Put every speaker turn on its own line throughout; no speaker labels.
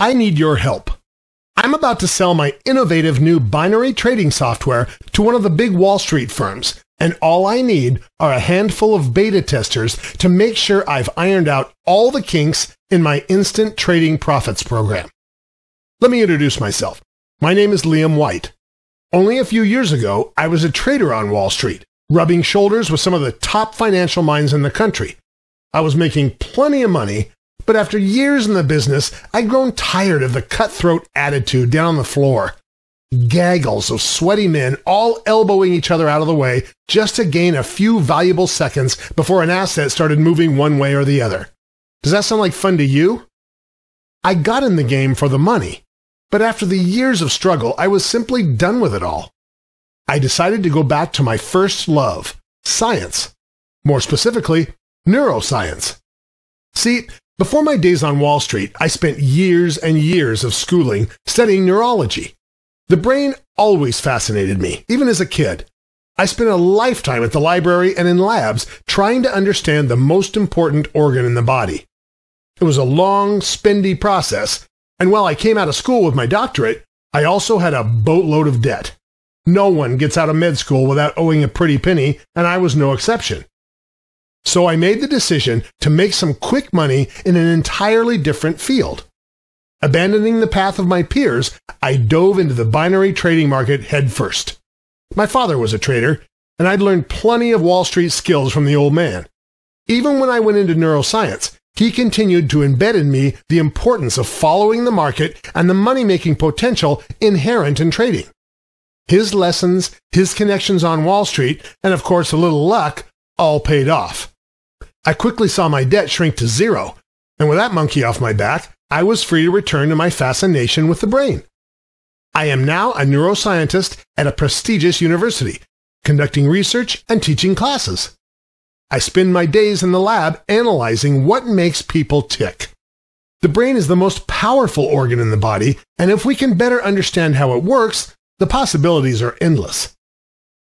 I need your help. I'm about to sell my innovative new binary trading software to one of the big Wall Street firms, and all I need are a handful of beta testers to make sure I've ironed out all the kinks in my instant trading profits program. Let me introduce myself. My name is Liam White. Only a few years ago, I was a trader on Wall Street, rubbing shoulders with some of the top financial minds in the country. I was making plenty of money, but after years in the business, I'd grown tired of the cutthroat attitude down on the floor. Gaggles of sweaty men all elbowing each other out of the way just to gain a few valuable seconds before an asset started moving one way or the other. Does that sound like fun to you? I got in the game for the money, but after the years of struggle, I was simply done with it all. I decided to go back to my first love, science. More specifically, neuroscience. See, before my days on Wall Street, I spent years and years of schooling studying neurology. The brain always fascinated me, even as a kid. I spent a lifetime at the library and in labs trying to understand the most important organ in the body. It was a long, spendy process, and while I came out of school with my doctorate, I also had a boatload of debt. No one gets out of med school without owing a pretty penny, and I was no exception. So I made the decision to make some quick money in an entirely different field. Abandoning the path of my peers, I dove into the binary trading market headfirst. My father was a trader, and I'd learned plenty of Wall Street skills from the old man. Even when I went into neuroscience, he continued to embed in me the importance of following the market and the money-making potential inherent in trading. His lessons, his connections on Wall Street, and of course a little luck, all paid off. I quickly saw my debt shrink to zero, and with that monkey off my back, I was free to return to my fascination with the brain. I am now a neuroscientist at a prestigious university, conducting research and teaching classes. I spend my days in the lab analyzing what makes people tick. The brain is the most powerful organ in the body, and if we can better understand how it works, the possibilities are endless.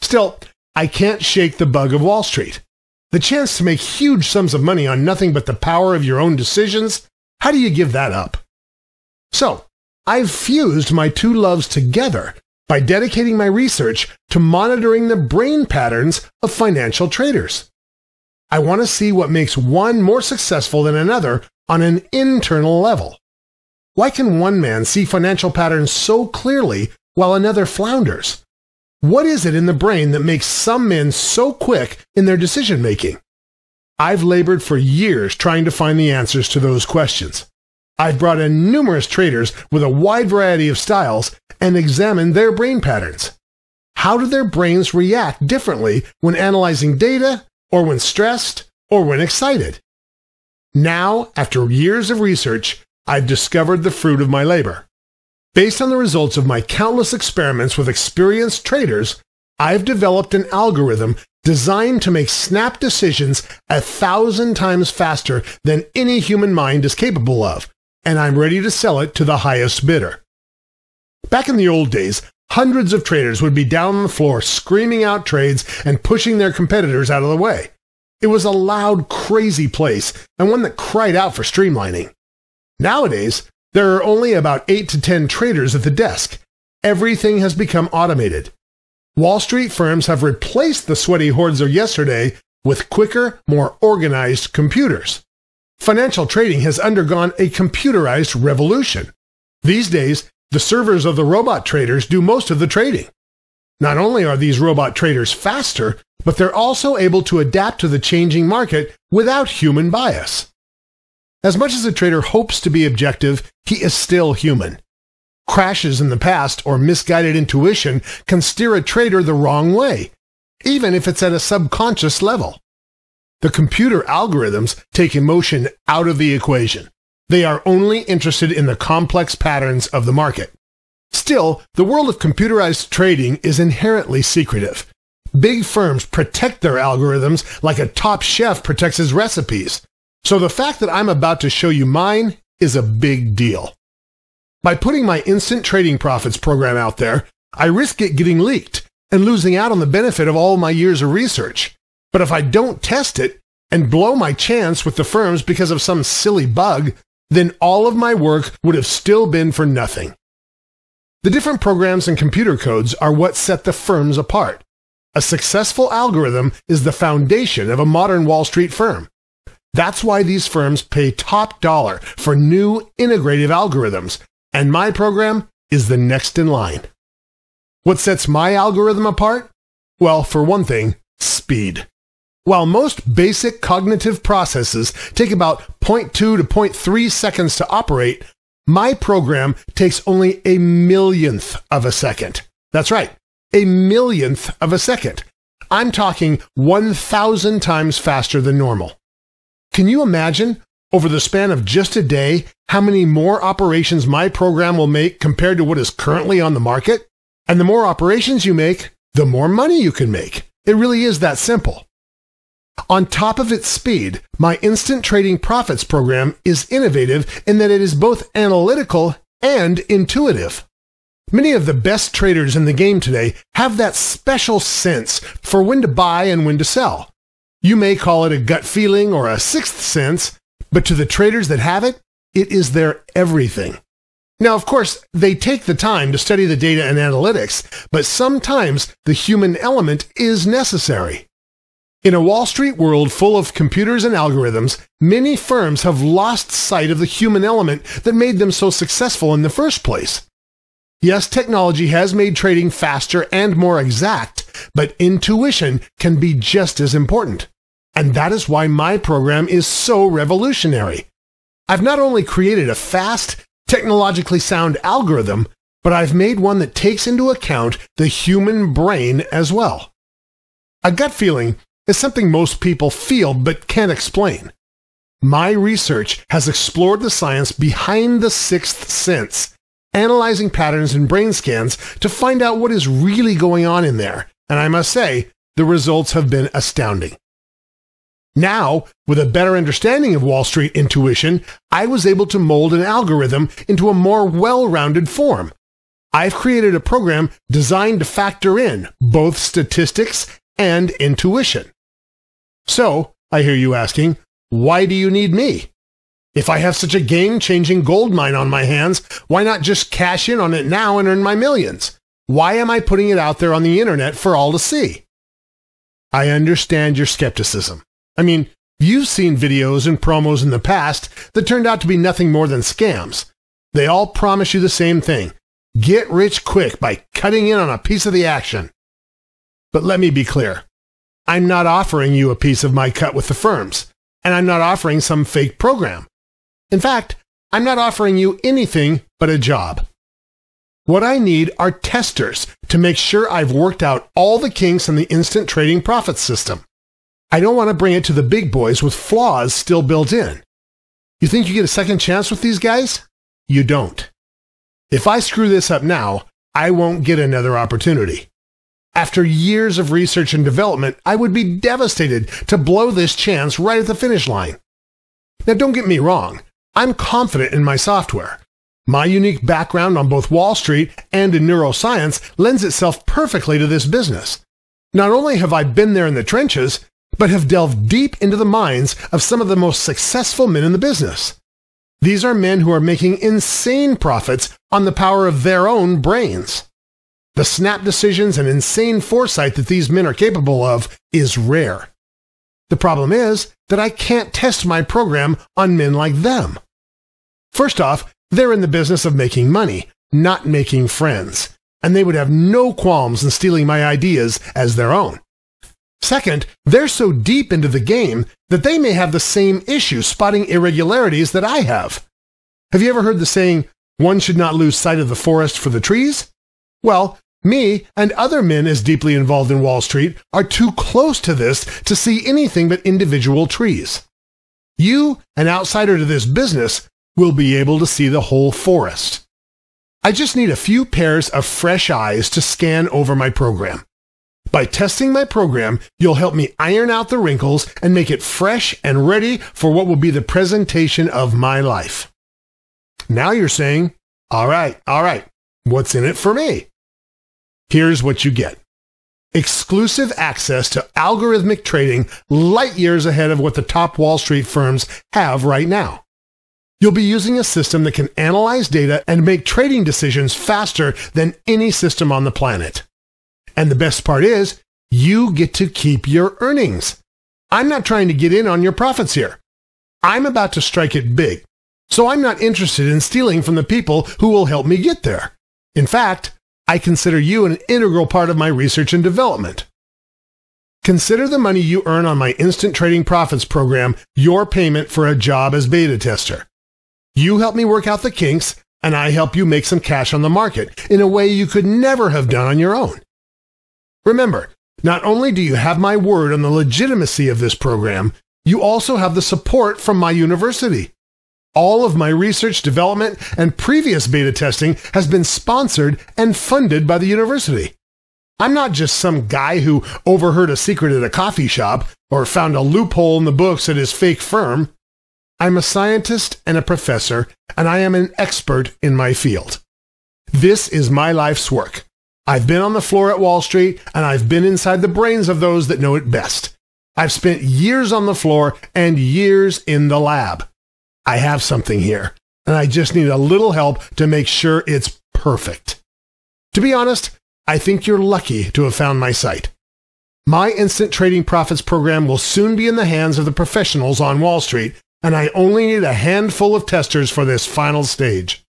Still, I can't shake the bug of Wall Street. The chance to make huge sums of money on nothing but the power of your own decisions, how do you give that up? So, I've fused my two loves together by dedicating my research to monitoring the brain patterns of financial traders. I want to see what makes one more successful than another on an internal level. Why can one man see financial patterns so clearly while another flounders? What is it in the brain that makes some men so quick in their decision-making? I've labored for years trying to find the answers to those questions. I've brought in numerous traders with a wide variety of styles and examined their brain patterns. How do their brains react differently when analyzing data, or when stressed, or when excited? Now, after years of research, I've discovered the fruit of my labor. Based on the results of my countless experiments with experienced traders, I've developed an algorithm designed to make snap decisions 1,000 times faster than any human mind is capable of, and I'm ready to sell it to the highest bidder. Back in the old days, hundreds of traders would be down on the floor screaming out trades and pushing their competitors out of the way. It was a loud, crazy place, and one that cried out for streamlining. Nowadays, there are only about 8 to 10 traders at the desk. Everything has become automated. Wall Street firms have replaced the sweaty hordes of yesterday with quicker, more organized computers. Financial trading has undergone a computerized revolution. These days, the servers of the robot traders do most of the trading. Not only are these robot traders faster, but they're also able to adapt to the changing market without human bias. As much as a trader hopes to be objective, he is still human. Crashes in the past or misguided intuition can steer a trader the wrong way, even if it's at a subconscious level. The computer algorithms take emotion out of the equation. They are only interested in the complex patterns of the market. Still, the world of computerized trading is inherently secretive. Big firms protect their algorithms like a top chef protects his recipes. So the fact that I'm about to show you mine is a big deal. By putting my instant trading profits program out there, I risk it getting leaked and losing out on the benefit of all my years of research. But if I don't test it and blow my chance with the firms because of some silly bug, then all of my work would have still been for nothing. The different programs and computer codes are what set the firms apart. A successful algorithm is the foundation of a modern Wall Street firm. That's why these firms pay top dollar for new integrative algorithms, and my program is the next in line. What sets my algorithm apart? Well, for one thing, speed. While most basic cognitive processes take about 0.2 to 0.3 seconds to operate, my program takes only a millionth of a second. That's right, a millionth of a second. I'm talking 1,000 times faster than normal. Can you imagine, over the span of just a day, how many more operations my program will make compared to what is currently on the market? And the more operations you make, the more money you can make. It really is that simple. On top of its speed, my Instant Trading Profits program is innovative in that it is both analytical and intuitive. Many of the best traders in the game today have that special sense for when to buy and when to sell. You may call it a gut feeling or a sixth sense, but to the traders that have it, it is their everything. Now, of course, they take the time to study the data and analytics, but sometimes the human element is necessary. In a Wall Street world full of computers and algorithms, many firms have lost sight of the human element that made them so successful in the first place. Yes, technology has made trading faster and more exact, but intuition can be just as important. And that is why my program is so revolutionary. I've not only created a fast, technologically sound algorithm, but I've made one that takes into account the human brain as well. A gut feeling is something most people feel but can't explain. My research has explored the science behind the sixth sense, analyzing patterns in brain scans to find out what is really going on in there, and I must say, the results have been astounding. Now, with a better understanding of Wall Street intuition, I was able to mold an algorithm into a more well-rounded form. I've created a program designed to factor in both statistics and intuition. So, I hear you asking, why do you need me? If I have such a game-changing gold mine on my hands, why not just cash in on it now and earn my millions? Why am I putting it out there on the internet for all to see? I understand your skepticism. I mean, you've seen videos and promos in the past that turned out to be nothing more than scams. They all promise you the same thing: get rich quick by cutting in on a piece of the action. But let me be clear. I'm not offering you a piece of my cut with the firms, and I'm not offering some fake program. In fact, I'm not offering you anything but a job. What I need are testers to make sure I've worked out all the kinks in the Instant Trading Profits system. I don't want to bring it to the big boys with flaws still built in. You think you get a second chance with these guys? You don't. If I screw this up now, I won't get another opportunity. After years of research and development, I would be devastated to blow this chance right at the finish line. Now, don't get me wrong. I'm confident in my software. My unique background on both Wall Street and in neuroscience lends itself perfectly to this business. Not only have I been there in the trenches, but have delved deep into the minds of some of the most successful men in the business. These are men who are making insane profits on the power of their own brains. The snap decisions and insane foresight that these men are capable of is rare. The problem is that I can't test my program on men like them. First off, they're in the business of making money, not making friends, and they would have no qualms in stealing my ideas as their own. Second, they're so deep into the game that they may have the same issue spotting irregularities that I have. Have you ever heard the saying, one should not lose sight of the forest for the trees? Well, me and other men as deeply involved in Wall Street are too close to this to see anything but individual trees. You, an outsider to this business, will be able to see the whole forest. I just need a few pairs of fresh eyes to scan over my program. By testing my program, you'll help me iron out the wrinkles and make it fresh and ready for what will be the presentation of my life. Now you're saying, all right, what's in it for me? Here's what you get. Exclusive access to algorithmic trading light years ahead of what the top Wall Street firms have right now. You'll be using a system that can analyze data and make trading decisions faster than any system on the planet. And the best part is, you get to keep your earnings. I'm not trying to get in on your profits here. I'm about to strike it big, so I'm not interested in stealing from the people who will help me get there. In fact, I consider you an integral part of my research and development. Consider the money you earn on my Instant Trading Profits program your payment for a job as beta tester. You help me work out the kinks, and I help you make some cash on the market in a way you could never have done on your own. Remember, not only do you have my word on the legitimacy of this program, you also have the support from my university. All of my research, development, and previous beta testing has been sponsored and funded by the university. I'm not just some guy who overheard a secret at a coffee shop or found a loophole in the books at his fake firm. I'm a scientist and a professor, and I am an expert in my field. This is my life's work. I've been on the floor at Wall Street, and I've been inside the brains of those that know it best. I've spent years on the floor and years in the lab. I have something here, and I just need a little help to make sure it's perfect. To be honest, I think you're lucky to have found my site. My Instant Trading Profits program will soon be in the hands of the professionals on Wall Street, and I only need a handful of testers for this final stage.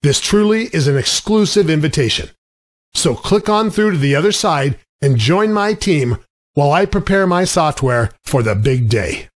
This truly is an exclusive invitation. So click on through to the other side and join my team while I prepare my software for the big day.